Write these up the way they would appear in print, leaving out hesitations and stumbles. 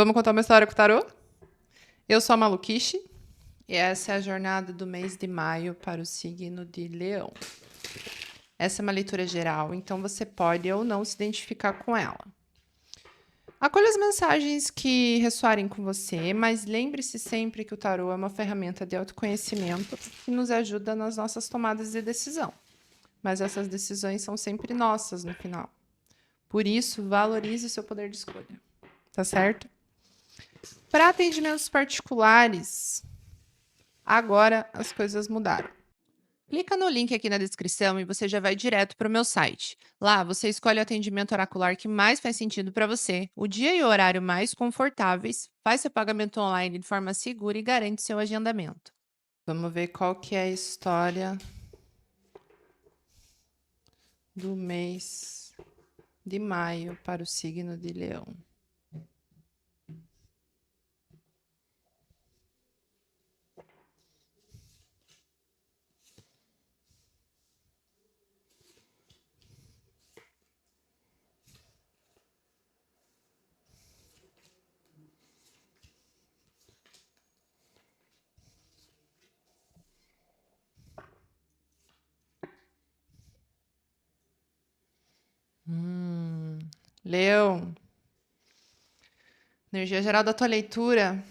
Vamos contar uma história com o tarô? Eu sou a Maluquiche e essa é a jornada do mês de maio para o signo de Leão. Essa é uma leitura geral, então você pode ou não se identificar com ela. Acolha as mensagens que ressoarem com você, mas lembre-se sempre que o tarô é uma ferramenta de autoconhecimento que nos ajuda nas nossas tomadas de decisão. Mas essas decisões são sempre nossas no final. Por isso, valorize o seu poder de escolha. Tá certo? Para atendimentos particulares, agora as coisas mudaram. Clica no link aqui na descrição e você já vai direto para o meu site. Lá você escolhe o atendimento oracular que mais faz sentido para você, o dia e o horário mais confortáveis, faz seu pagamento online de forma segura e garante seu agendamento. Vamos ver qual que é a história do mês de maio para o signo de Leão. Leão, energia geral da tua leitura,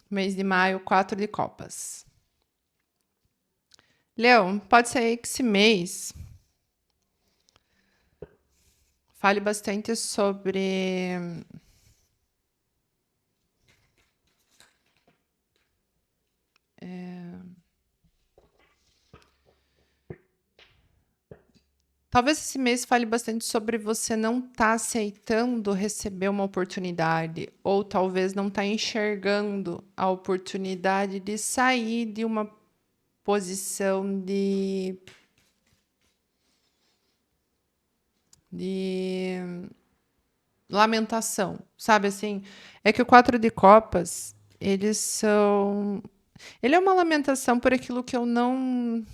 mês de maio, 4 de copas. Leão, pode ser que esse mês fale bastante sobre talvez esse mês fale bastante sobre você não estar aceitando receber uma oportunidade, ou talvez não estar enxergando a oportunidade de sair de uma posição de lamentação, sabe assim? É que o 4 de copas, ele é uma lamentação por aquilo que eu não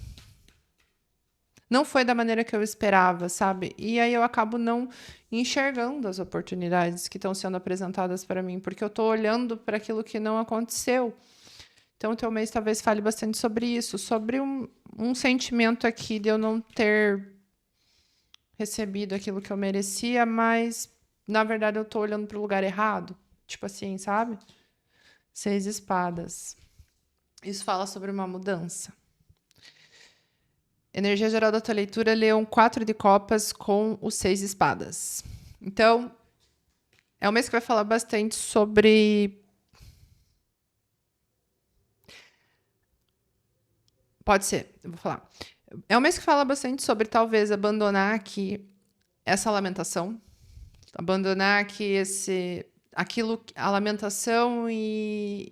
foi da maneira que eu esperava, sabe? E aí eu acabo não enxergando as oportunidades que estão sendo apresentadas para mim, porque eu estou olhando para aquilo que não aconteceu. Então, o teu mês talvez fale bastante sobre isso, sobre um sentimento aqui de eu não ter recebido aquilo que eu merecia, mas na verdade eu estou olhando para o lugar errado. Tipo assim, sabe? 6 de espadas. Isso fala sobre uma mudança. Energia geral da tua leitura, Leão 4 de copas com os 6 de espadas. Então, é um mês que vai falar bastante sobre... Pode ser, eu vou falar. É um mês que fala bastante sobre talvez abandonar aqui essa lamentação. Abandonar aqui a lamentação e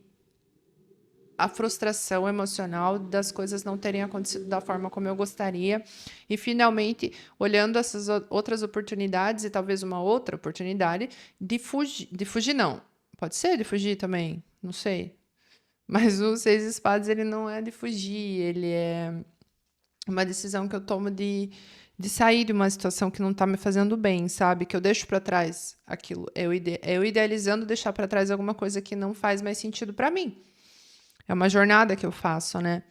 a frustração emocional das coisas não terem acontecido da forma como eu gostaria. E, finalmente, olhando essas outras oportunidades e talvez uma outra oportunidade de fugir. De fugir, não. Pode ser de fugir também, não sei. Mas o 6 de espadas, ele não é de fugir, ele é uma decisão que eu tomo de sair de uma situação que não está me fazendo bem, sabe? Que eu deixo para trás aquilo. Eu idealizando deixar para trás alguma coisa que não faz mais sentido para mim. É uma jornada que eu faço, né?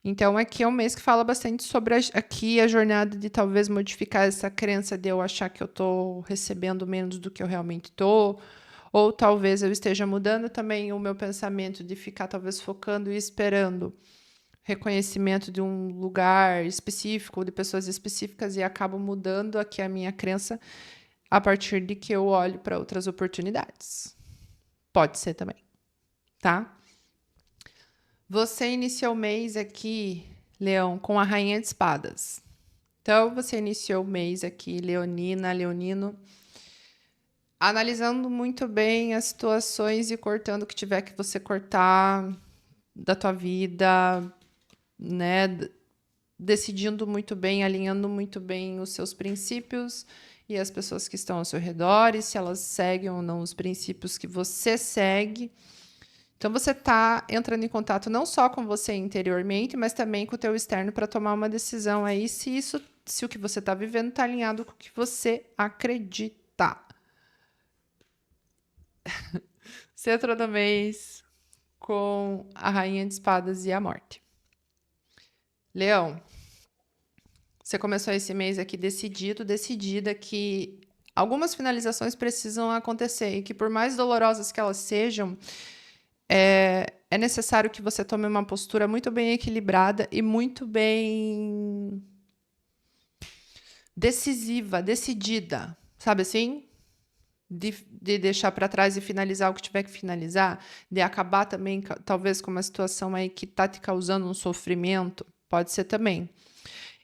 Então, aqui é um mês que fala bastante sobre aqui a jornada de talvez modificar essa crença de eu achar que eu estou recebendo menos do que eu realmente estou. Ou talvez eu esteja mudando também o meu pensamento de ficar talvez focando e esperando reconhecimento de um lugar específico, de pessoas específicas, e acabo mudando aqui a minha crença a partir de que eu olho para outras oportunidades. Pode ser também, tá? Você iniciou o mês aqui, Leão, com a Rainha de Espadas. Então, você iniciou o mês aqui, Leonina, Leonino, analisando muito bem as situações e cortando o que tiver que você cortar da tua vida, né? Decidindo muito bem, alinhando muito bem os seus princípios e as pessoas que estão ao seu redor, e se elas seguem ou não os princípios que você segue. Então, você está entrando em contato não só com você interiormente, mas também com o teu externo para tomar uma decisão aí se o que você está vivendo está alinhado com o que você acredita. Centro do mês com a Rainha de Espadas e a Morte. Leão, você começou esse mês aqui decidida que algumas finalizações precisam acontecer e que, por mais dolorosas que elas sejam, é necessário que você tome uma postura muito bem equilibrada e muito bem decisiva, decidida, sabe assim? De deixar para trás e finalizar o que tiver que finalizar, de acabar também, talvez, com uma situação aí que está te causando um sofrimento, pode ser também.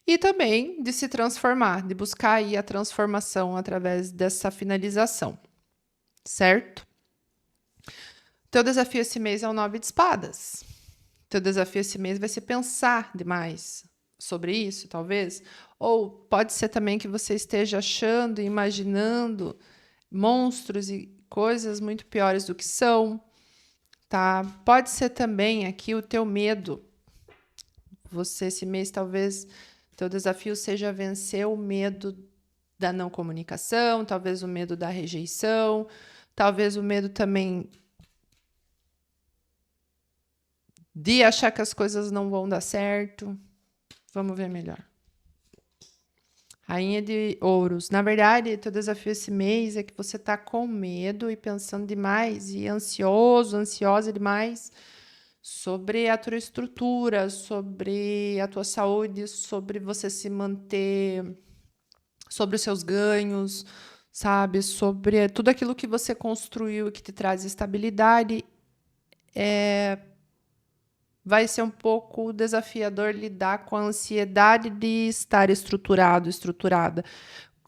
E também de se transformar, de buscar aí a transformação através dessa finalização, certo? Teu desafio esse mês é o 9 de espadas. Teu desafio esse mês vai ser pensar demais sobre isso, talvez. Ou pode ser também que você esteja achando e imaginando monstros e coisas muito piores do que são, tá? Pode ser também aqui o teu medo. Você, esse mês, talvez, teu desafio seja vencer o medo da não comunicação, talvez o medo da rejeição, talvez o medo também de achar que as coisas não vão dar certo. Vamos ver melhor. Rainha de Ouros. Na verdade, teu desafio esse mês é que você está com medo e pensando demais e ansiosa demais sobre a tua estrutura, sobre a tua saúde, sobre você se manter, sobre os seus ganhos, sabe? Sobre tudo aquilo que você construiu e que te traz estabilidade. Vai ser um pouco desafiador lidar com a ansiedade de estar estruturado, estruturada.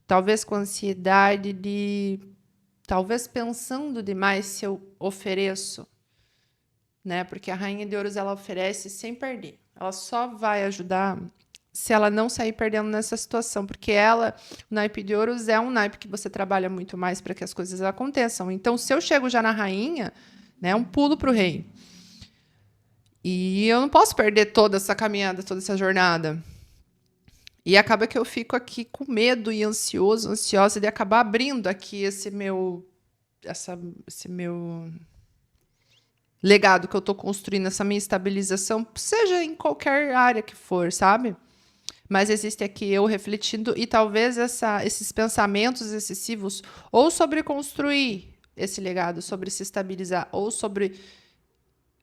Talvez com a ansiedade de... Talvez pensando demais se eu ofereço, né? Porque a Rainha de Ouros, ela oferece sem perder. Ela só vai ajudar se ela não sair perdendo nessa situação, porque ela, o naipe de Ouros é um naipe que você trabalha muito mais para que as coisas aconteçam. Então, se eu chego já na Rainha, né, um pulo para o rei. E eu não posso perder toda essa caminhada, toda essa jornada. E acaba que eu fico aqui com medo e ansiosa de acabar abrindo aqui esse meu legado que eu estou construindo, essa minha estabilização, seja em qualquer área que for, sabe? Mas existe aqui eu refletindo e talvez esses pensamentos excessivos ou sobre construir esse legado, sobre se estabilizar, ou sobre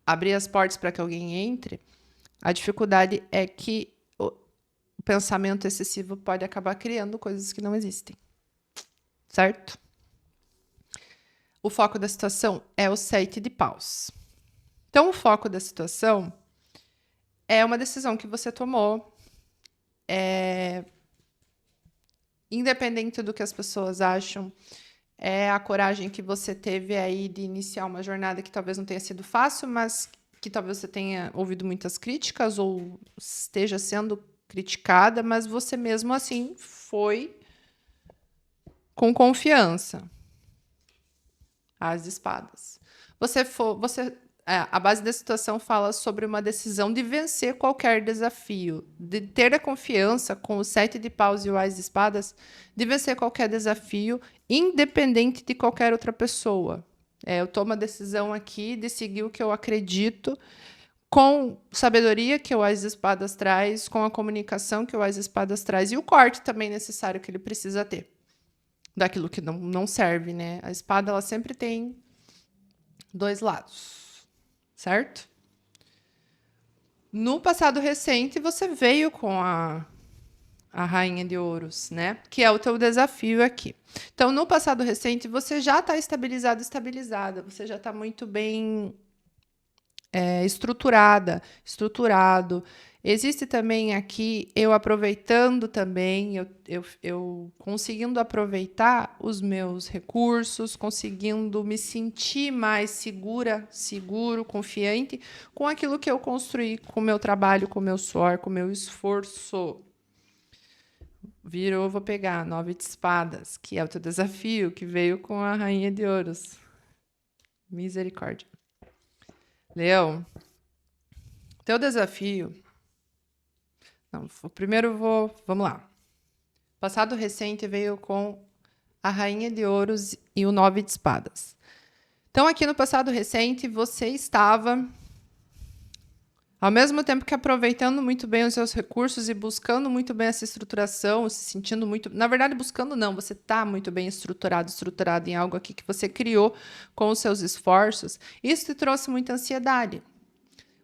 abrir as portas para que alguém entre. A dificuldade é que o pensamento excessivo pode acabar criando coisas que não existem. Certo? O foco da situação é o 7 de paus. Então, o foco da situação é uma decisão que você tomou, independente do que as pessoas acham, é a coragem que você teve aí de iniciar uma jornada que talvez não tenha sido fácil, mas que talvez você tenha ouvido muitas críticas ou esteja sendo criticada, mas você mesmo assim foi com confiança. As espadas. A base da situação fala sobre uma decisão de vencer qualquer desafio, de ter a confiança com o 7 de paus e o Ás de espadas, de vencer qualquer desafio, independente de qualquer outra pessoa. Eu tomo a decisão aqui de seguir o que eu acredito, com sabedoria que o Ás de espadas traz, com a comunicação que o Ás de espadas traz e o corte também necessário que ele precisa ter daquilo que não serve, né? A espada, ela sempre tem dois lados, certo? No passado recente, você veio com a Rainha de Ouros, né? Que é o teu desafio aqui. Então, no passado recente, você já está estabilizada, você já está muito bem estruturado. Existe também aqui eu aproveitando também, eu conseguindo aproveitar os meus recursos, conseguindo me sentir mais seguro, confiante com aquilo que eu construí, com o meu trabalho, com o meu suor, com o meu esforço. Virou, vou pegar 9 de espadas, que é o teu desafio, que veio com a Rainha de Ouros. Misericórdia. Leão, teu desafio... Não, primeiro vamos lá. Passado recente veio com a Rainha de Ouros e o 9 de espadas. Então, aqui no passado recente, você estava, ao mesmo tempo que aproveitando muito bem os seus recursos e buscando muito bem essa estruturação, se sentindo muito... Na verdade, buscando não, você está muito bem estruturado em algo aqui que você criou com os seus esforços. Isso te trouxe muita ansiedade.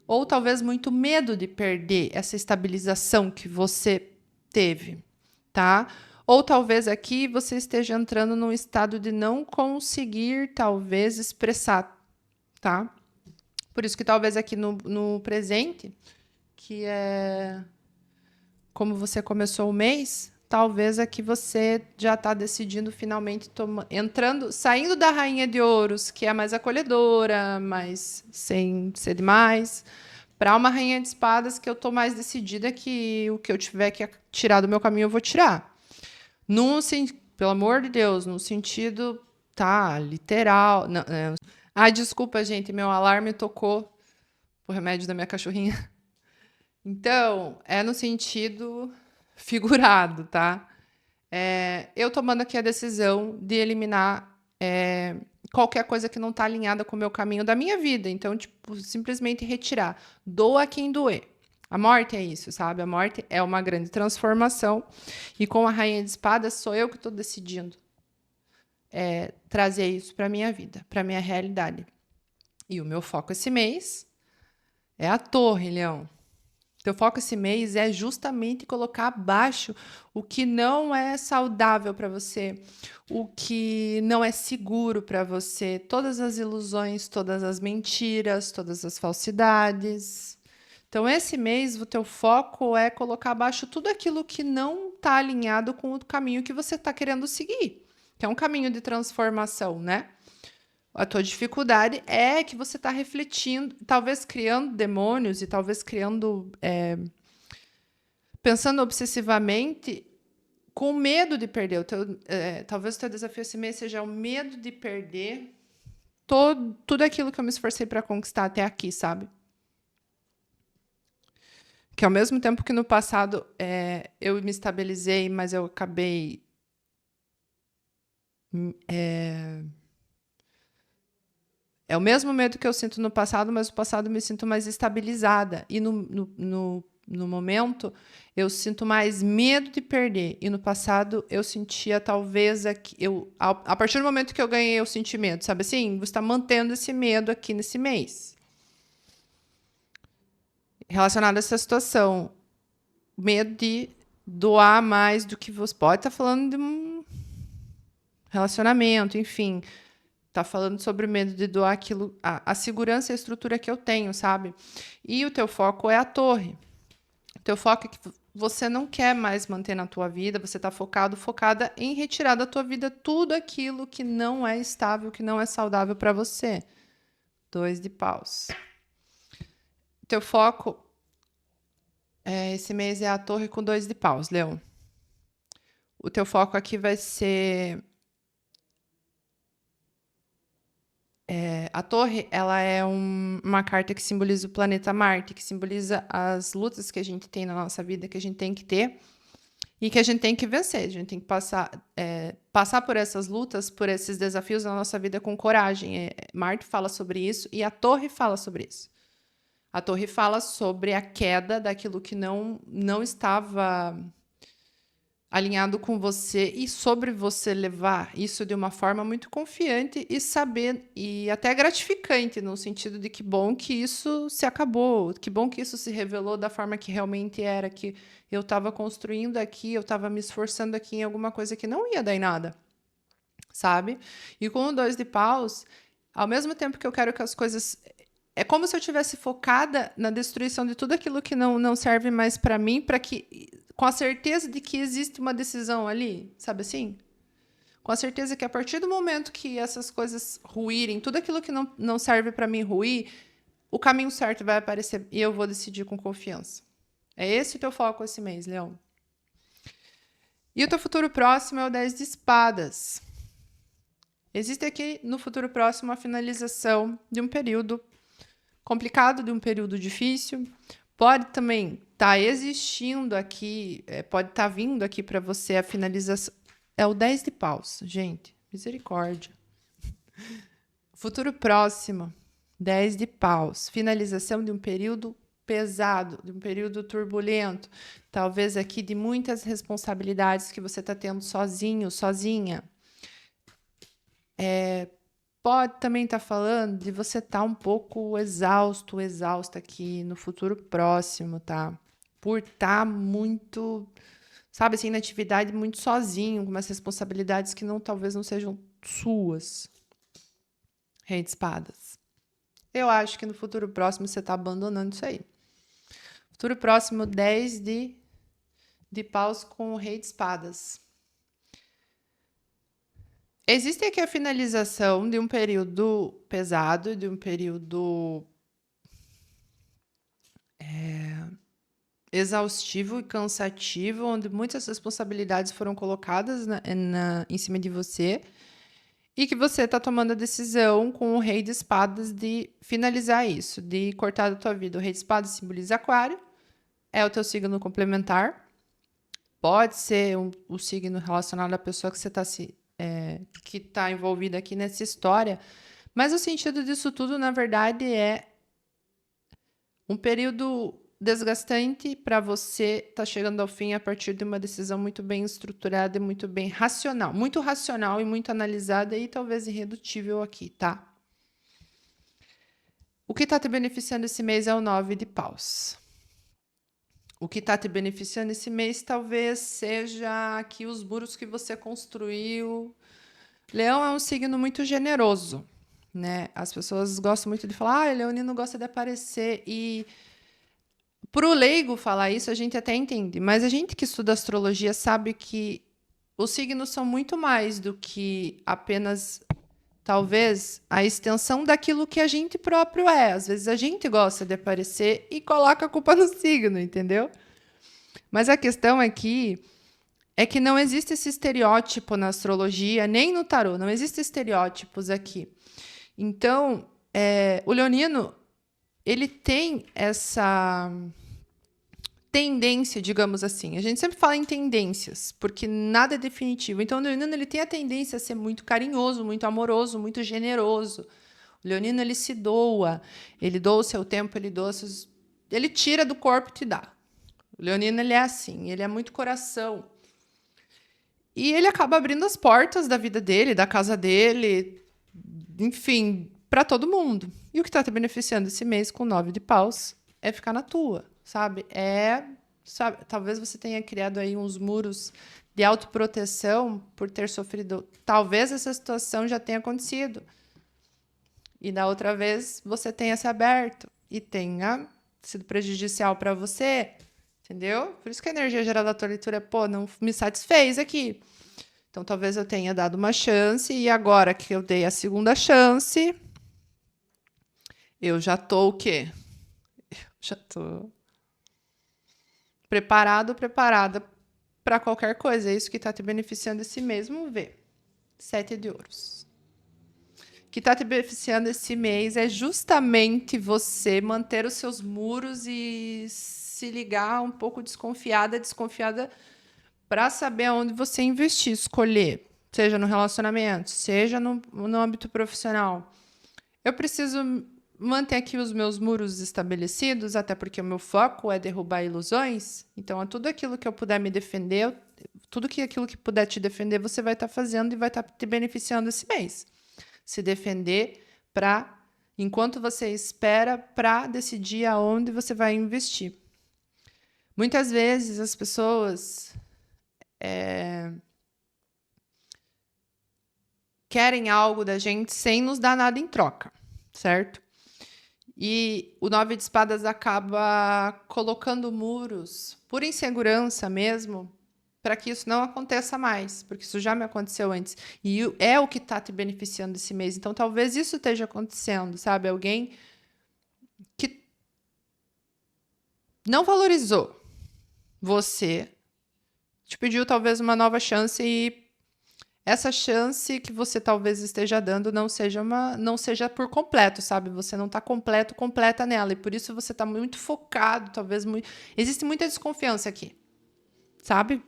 Ou talvez muito medo de perder essa estabilização que você teve, tá? Ou talvez aqui você esteja entrando num estado de não conseguir, talvez, expressar, tá? Por isso que talvez aqui no presente, que é como você começou o mês, talvez aqui você já está decidindo finalmente entrando, saindo da Rainha de Ouros, que é mais acolhedora, mais sem ser demais, para uma Rainha de Espadas que eu tô mais decidida que o que eu tiver que tirar do meu caminho eu vou tirar. Pelo amor de Deus, no sentido, tá, literal. Não, Ai, desculpa, gente, meu alarme tocou o remédio da minha cachorrinha. Então, é no sentido figurado, tá? Eu tomando aqui a decisão de eliminar qualquer coisa que não está alinhada com o meu caminho da minha vida. Então, tipo, simplesmente retirar. Doa quem doer. A morte é isso, sabe? A morte é uma grande transformação. E com a Rainha de Espadas, sou eu que estou decidindo trazer isso para minha vida, para minha realidade. E o meu foco esse mês é a Torre, Leão. Teu foco esse mês é justamente colocar abaixo o que não é saudável para você, o que não é seguro para você, todas as ilusões, todas as mentiras, todas as falsidades. Então, esse mês, o teu foco é colocar abaixo tudo aquilo que não está alinhado com o caminho que você está querendo seguir, que é um caminho de transformação, né? A tua dificuldade é que você está refletindo, talvez criando demônios e talvez criando, pensando obsessivamente com medo de perder. Talvez o teu desafio esse mês seja o medo de perder tudo aquilo que eu me esforcei para conquistar até aqui, sabe? Que ao mesmo tempo que no passado eu me estabilizei, mas eu acabei... É o mesmo medo que eu sinto no passado, mas no passado me sinto mais estabilizada. E no momento, eu sinto mais medo de perder. E no passado, eu sentia talvez... a partir do momento que eu ganhei, eu senti medo. Sabe assim? Você está mantendo esse medo aqui nesse mês. Relacionado a essa situação. Medo de doar mais do que você... Pode estar falando de um relacionamento, enfim... Tá falando sobre o medo de doar aquilo, a segurança e a estrutura que eu tenho, sabe? E o teu foco é a torre. O teu foco é que você não quer mais manter na tua vida, você tá focada em retirar da tua vida tudo aquilo que não é estável, que não é saudável para você. 2 de paus. O teu foco esse mês é a torre com 2 de paus, Leão. O teu foco aqui vai ser... A torre, ela é uma carta que simboliza o planeta Marte, que simboliza as lutas que a gente tem na nossa vida, que a gente tem que ter e que a gente tem que vencer. A gente tem que passar por essas lutas, por esses desafios na nossa vida com coragem. Marte fala sobre isso e a torre fala sobre isso. A torre fala sobre a queda daquilo que não estava alinhado com você e sobre você levar isso de uma forma muito confiante e saber, e até gratificante, no sentido de que bom que isso se acabou, que bom que isso se revelou da forma que realmente era, que eu estava construindo aqui, eu estava me esforçando aqui em alguma coisa que não ia dar em nada, sabe? E com o 2 de paus, ao mesmo tempo que eu quero que as coisas... É como se eu tivesse focada na destruição de tudo aquilo que não serve mais para mim, para que... com a certeza de que existe uma decisão ali, sabe assim? Com a certeza que a partir do momento que essas coisas ruírem, tudo aquilo que não serve para mim ruir, o caminho certo vai aparecer e eu vou decidir com confiança. É esse o teu foco esse mês, Leão. E o teu futuro próximo é o 10 de espadas. Existe aqui no futuro próximo a finalização de um período complicado, de um período difícil. Pode também estar existindo aqui, pode estar vindo aqui para você a finalização. É o 10 de paus, gente. Misericórdia. Futuro próximo, 10 de paus. Finalização de um período pesado, de um período turbulento. Talvez aqui de muitas responsabilidades que você está tendo sozinho, sozinha. Pode também estar falando de você estar um pouco exausto, exausta aqui no futuro próximo, tá? Por estar muito, sabe assim, na atividade muito sozinho, com umas responsabilidades que não, talvez não sejam suas. Rei de espadas. Eu acho que no futuro próximo você está abandonando isso aí. Futuro próximo, 10 de paus com o rei de espadas. Existe aqui a finalização de um período pesado, de um período exaustivo e cansativo, onde muitas responsabilidades foram colocadas em cima de você e que você está tomando a decisão com o rei de espadas de finalizar isso, de cortar da tua vida. O rei de espadas simboliza aquário, é o teu signo complementar, pode ser o signo relacionado à pessoa que você está que está envolvida aqui nessa história, mas o sentido disso tudo, na verdade, é um período desgastante para você estar chegando ao fim a partir de uma decisão muito bem estruturada e muito bem racional. Muito racional e muito analisada e talvez irredutível aqui, tá? O que está te beneficiando esse mês é o 9 de paus. O que está te beneficiando esse mês talvez seja aqui os muros que você construiu. Leão é um signo muito generoso, né? As pessoas gostam muito de falar, leonino gosta de aparecer e pro leigo falar isso a gente até entende, mas a gente que estuda astrologia sabe que os signos são muito mais do que apenas talvez a extensão daquilo que a gente próprio é. Às vezes a gente gosta de aparecer e coloca a culpa no signo, entendeu? Mas a questão aqui é que não existe esse estereótipo na astrologia, nem no tarô, não existem estereótipos aqui. Então, o leonino, ele tem essa tendência, digamos assim. A gente sempre fala em tendências, porque nada é definitivo. Então, o leonino, ele tem a tendência a ser muito carinhoso, muito amoroso, muito generoso. O leonino, ele se doa, ele doa o seu tempo, ele tira do corpo e te dá. O leonino, ele é assim, ele é muito coração. E ele acaba abrindo as portas da vida dele, da casa dele, enfim, para todo mundo. E o que está te beneficiando esse mês com 9 de paus é ficar na tua, sabe? Talvez você tenha criado aí uns muros de autoproteção por ter sofrido. Talvez essa situação já tenha acontecido. E da outra vez você tenha se aberto e tenha sido prejudicial para você. Entendeu? Por isso que a energia gerada da tua leitura, não me satisfez aqui. Então, talvez eu tenha dado uma chance e agora que eu dei a segunda chance, eu já tô o quê? Já tô preparada para qualquer coisa. É isso que está te beneficiando esse mês. Vamos ver. 7 de ouros. O que está te beneficiando esse mês é justamente você manter os seus muros e se ligar um pouco desconfiada para saber aonde você investir, escolher, seja no relacionamento, seja no âmbito profissional. Eu preciso manter aqui os meus muros estabelecidos, até porque o meu foco é derrubar ilusões. Então, tudo aquilo que eu puder me defender, aquilo que puder te defender, você vai estar fazendo e vai estar te beneficiando esse mês. Se defender enquanto você espera para decidir aonde você vai investir. Muitas vezes as pessoas querem algo da gente sem nos dar nada em troca, certo? E o 9 de espadas acaba colocando muros por insegurança mesmo, para que isso não aconteça mais, porque isso já me aconteceu antes. E é o que está te beneficiando esse mês. Então, talvez isso esteja acontecendo, sabe? Alguém que não valorizou você, te pediu talvez uma nova chance e essa chance que você talvez esteja dando não seja por completo, sabe? Você não está completa nela. E por isso você está muito focado, talvez muito. Existe muita desconfiança aqui, sabe?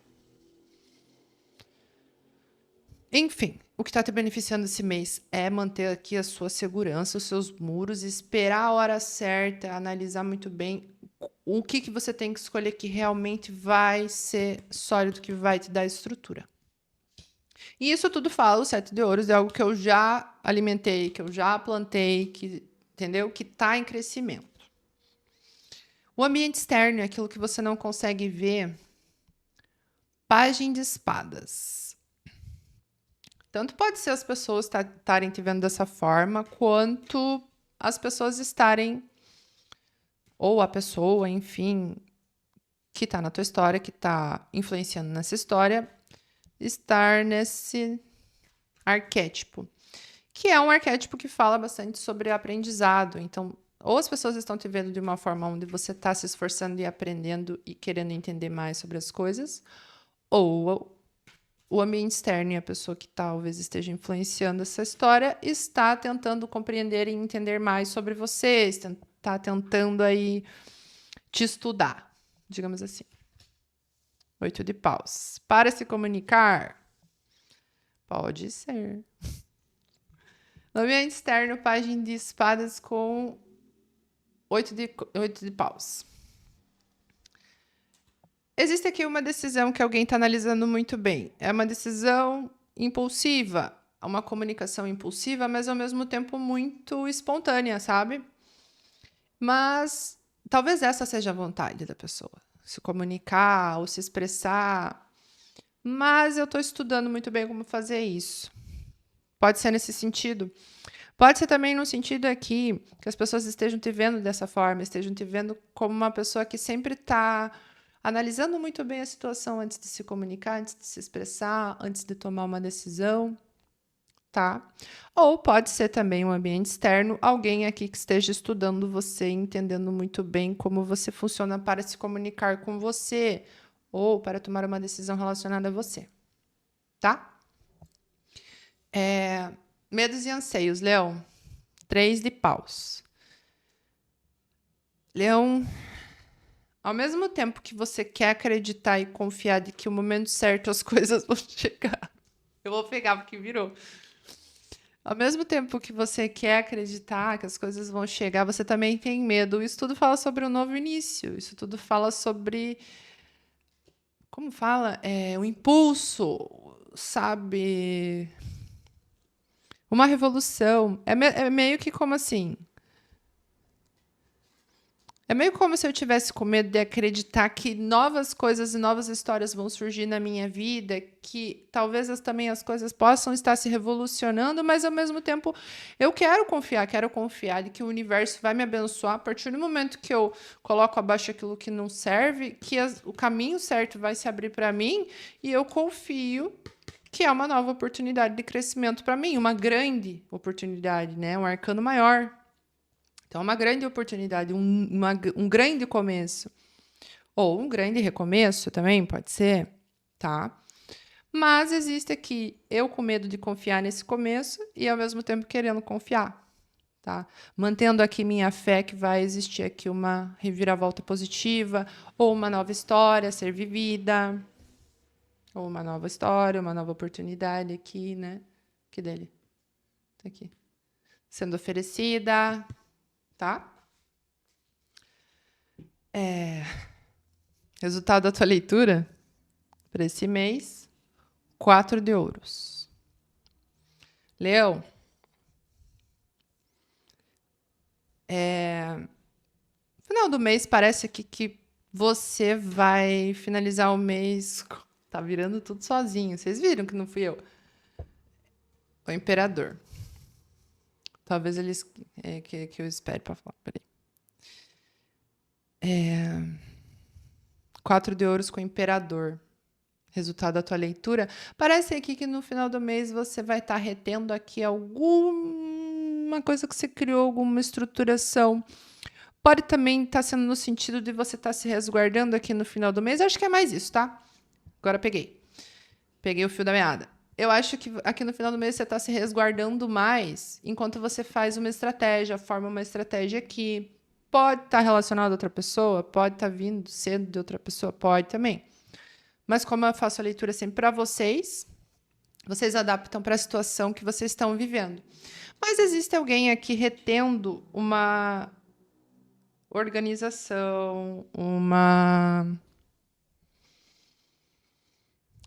Enfim, o que está te beneficiando esse mês é manter aqui a sua segurança, os seus muros, esperar a hora certa, analisar muito bem o que você tem que escolher que realmente vai ser sólido, que vai te dar estrutura. E isso tudo fala, o 7 de ouros é algo que eu já alimentei, que eu já plantei, que, entendeu? Que está em crescimento. O ambiente externo é aquilo que você não consegue ver. Pajem de espadas. Tanto pode ser as pessoas estarem te vendo dessa forma, quanto as pessoas estarem, ou a pessoa, enfim, que está na tua história, que está influenciando nessa história, estar nesse arquétipo, que é um arquétipo que fala bastante sobre aprendizado. Então, ou as pessoas estão te vendo de uma forma onde você está se esforçando e aprendendo e querendo entender mais sobre as coisas, ou o ambiente externo e a pessoa que talvez esteja influenciando essa história está tentando compreender e entender mais sobre você, está tentando aí te estudar, digamos assim. 8 de paus. Para se comunicar? Pode ser. No ambiente externo, página de espadas com 8 de paus. Existe aqui uma decisão que alguém está analisando muito bem. É uma decisão impulsiva, uma comunicação impulsiva, mas ao mesmo tempo muito espontânea, sabe? Mas talvez essa seja a vontade da pessoa, se comunicar ou se expressar. Mas eu estou estudando muito bem como fazer isso. Pode ser nesse sentido. Pode ser também no sentido aqui que as pessoas estejam te vendo dessa forma, estejam te vendo como uma pessoa que sempre está analisando muito bem a situação antes de se comunicar, antes de se expressar, antes de tomar uma decisão, tá? Ou pode ser também um ambiente externo, alguém aqui que esteja estudando você, entendendo muito bem como você funciona para se comunicar com você ou para tomar uma decisão relacionada a você, tá? Medos e anseios, Leão. 3 de paus. Leão, ao mesmo tempo que você quer acreditar e confiar de que o momento certo as coisas vão chegar. Eu vou pegar porque virou. Ao mesmo tempo que você quer acreditar que as coisas vão chegar, você também tem medo. Isso tudo fala sobre um novo início. Isso tudo fala sobre... Como fala? Um impulso, sabe? Uma revolução. É meio que como assim... É meio como se eu tivesse com medo de acreditar que novas coisas e novas histórias vão surgir na minha vida, que talvez também as coisas possam estar se revolucionando, mas ao mesmo tempo eu quero confiar de que o universo vai me abençoar a partir do momento que eu coloco abaixo aquilo que não serve, que o caminho certo vai se abrir para mim e eu confio que é uma nova oportunidade de crescimento para mim, uma grande oportunidade, né? Um arcano maior. Então, uma grande oportunidade, um grande começo. Ou um grande recomeço também, pode ser, tá? Mas existe aqui eu com medo de confiar nesse começo e, ao mesmo tempo, querendo confiar, tá? Mantendo aqui minha fé que vai existir aqui uma reviravolta positiva ou uma nova história a ser vivida. Ou uma nova história, uma nova oportunidade aqui, né? Que dele? Tá aqui. Sendo oferecida... Tá? Resultado da tua leitura para esse mês: 4 de ouros. Leão. Final do mês parece que você vai finalizar o mês. Tá virando tudo sozinho. Vocês viram que não fui eu. O imperador. Talvez eles... que eu espere para falar. Peraí. 4 de ouros com o imperador. Resultado da tua leitura. Parece aqui que no final do mês você vai estar retendo aqui alguma coisa que você criou, alguma estruturação. Pode também estar sendo no sentido de você estar se resguardando aqui no final do mês. Acho que é mais isso, tá? Agora peguei. Peguei o fio da meada. Eu acho que aqui no final do mês você está se resguardando mais enquanto você faz uma estratégia, forma uma estratégia aqui. Pode estar relacionado a outra pessoa, pode estar vindo cedo de outra pessoa, pode também. Mas como eu faço a leitura sempre para vocês, vocês adaptam para a situação que vocês estão vivendo. Mas existe alguém aqui retendo uma organização, uma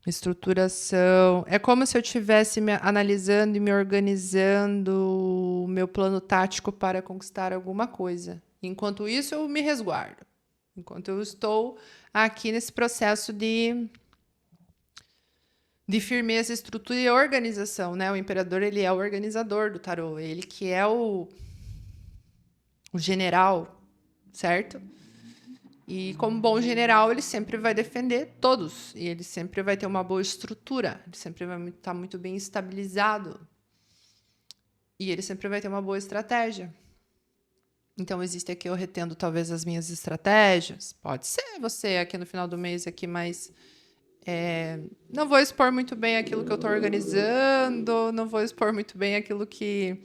estruturação. É como se eu estivesse me analisando e me organizando o meu plano tático para conquistar alguma coisa. Enquanto isso, eu me resguardo. Enquanto eu estou aqui nesse processo de firmeza, estrutura e organização, né? O imperador, ele é o organizador do tarô, ele que é o general, certo? E como bom general, ele sempre vai defender todos. E ele sempre vai ter uma boa estrutura. Ele sempre vai estar muito bem estabilizado. E ele sempre vai ter uma boa estratégia. Então, existe aqui eu retendo talvez as minhas estratégias. Pode ser você aqui no final do mês, aqui, mas não vou expor muito bem aquilo que eu estou organizando, não vou expor muito bem aquilo que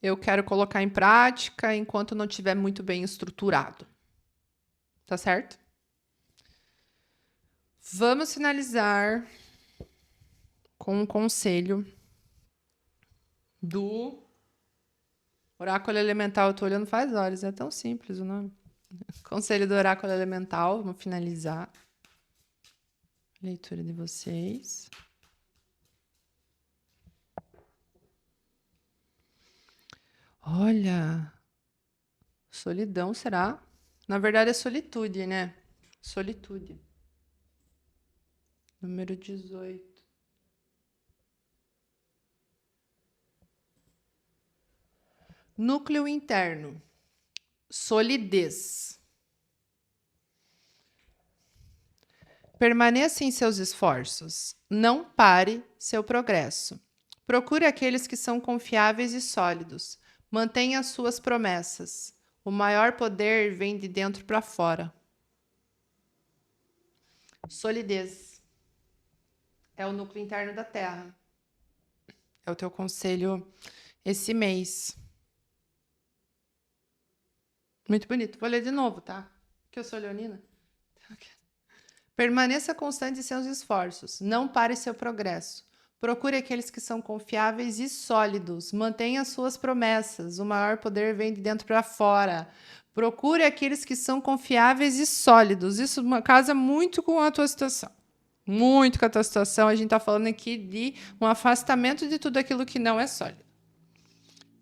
eu quero colocar em prática enquanto não estiver muito bem estruturado. Tá certo? Vamos finalizar com um conselho do Oráculo Elemental. Eu tô olhando faz horas, é tão simples o nome. Conselho do Oráculo Elemental, vamos finalizar a leitura de vocês. Olha, solidão será? Na verdade é solitude, né? Solitude. Número 18. Núcleo interno. Solidez. Permaneça em seus esforços. Não pare seu progresso. Procure aqueles que são confiáveis e sólidos. Mantenha suas promessas. O maior poder vem de dentro para fora. Solidez. É o núcleo interno da Terra. É o teu conselho esse mês. Muito bonito. Vou ler de novo, tá? Que eu sou leonina. Permaneça constante em seus esforços. Não pare seu progresso. Procure aqueles que são confiáveis e sólidos. Mantenha suas promessas. O maior poder vem de dentro para fora. Procure aqueles que são confiáveis e sólidos. Isso casa muito com a tua situação. Muito com a tua situação. A gente está falando aqui de um afastamento de tudo aquilo que não é sólido.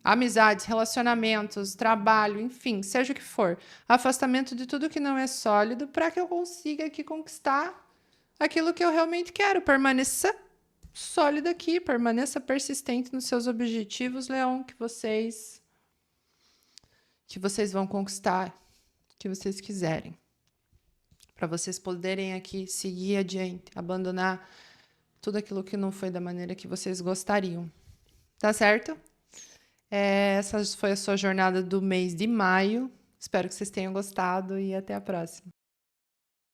Amizades, relacionamentos, trabalho, enfim, seja o que for. Afastamento de tudo que não é sólido para que eu consiga aqui conquistar aquilo que eu realmente quero. Permaneça sólida aqui, permaneça persistente nos seus objetivos, Leão, que vocês vão conquistar, que vocês quiserem. Para vocês poderem aqui seguir adiante, abandonar tudo aquilo que não foi da maneira que vocês gostariam. Tá certo? Essa foi a sua jornada do mês de maio. Espero que vocês tenham gostado e até a próxima.